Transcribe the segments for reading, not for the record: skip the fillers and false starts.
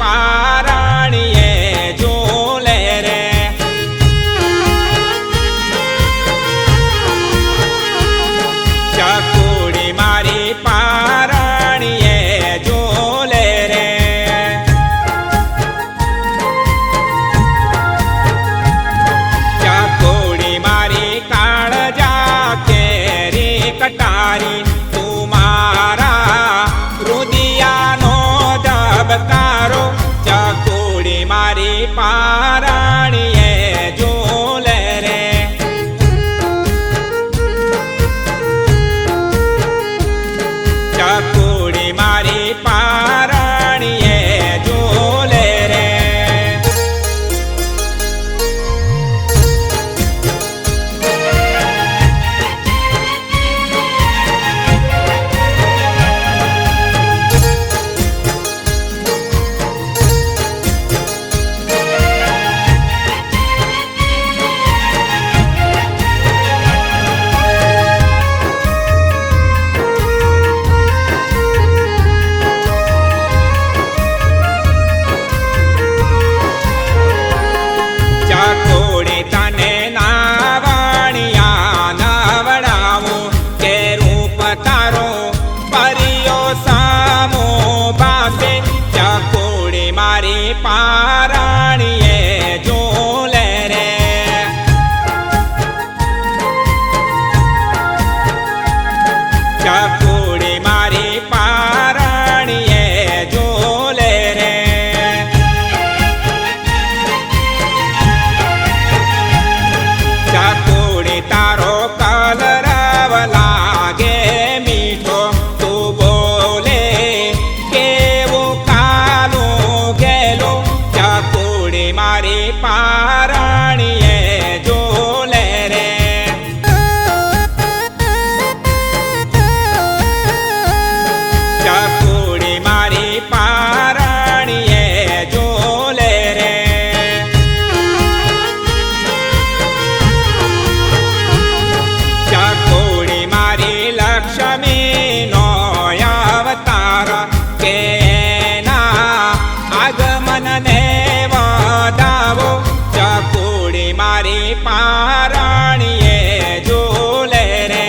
પારણીએ ઝૂલે રે. ચકુડી મારી પારણીએ ઝૂલે રે. ચકુડી મારી કાળજા કેરી કટારી તું મારા રુદિયાનો ધબકારો. ચકુડી મારી પારણીએ ઝૂલે રે. ચકુડી મારી પારણીએ ઝૂલે રે. ચકુડી તને નાવણિયા નવડાવું કે રૂપ તારું પરિયો સામો ભાસે. ચકુડી મારી પારણીએ ઝૂલે રે. ચકુડી મારી પારણીએ ઝૂલે રે. ચકુડી તારો કલરવ લાગે મીઠો તું બોલે કેવું કાલું ગેલું. ચકુડી મારી પારણીએ ઝૂલે રે. ચકુડી મારી પારણીએ ઝૂલે રે. ચકુડી મારી લક્ષ્મીનો અવતાર કે એના આગમનને વધાવો. ચકુડી મારી પારણીએ ઝૂલે રે.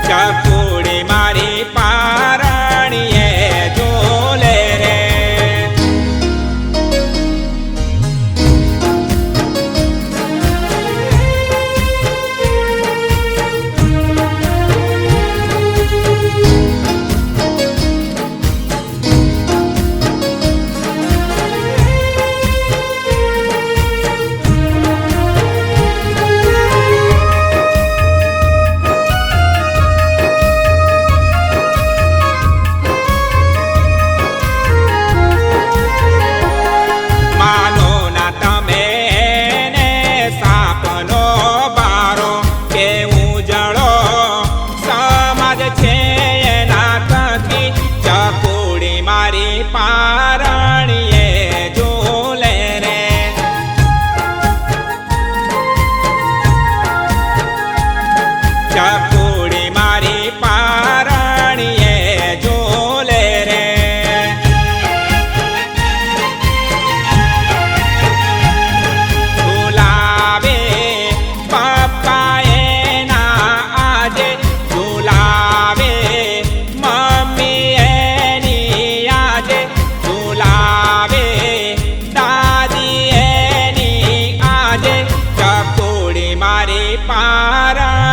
ચકુડી મારી પારણીએ ઝૂલે રે. માનો ના તમે એને સાપનો બારો કે ઉજળો સમાજ છે એના થકી. ચકુડી મારી પારણીએ ઝૂલે રે. ચકુડી મારી પારણીએ ઝૂલે રે. ઝૂલાવે પપ્પા એના આજે. ઝૂલાવે મમ્મી એની આજે. ઝૂલાવે દાદી એની આજે. ચકુડી મારી પારણીએ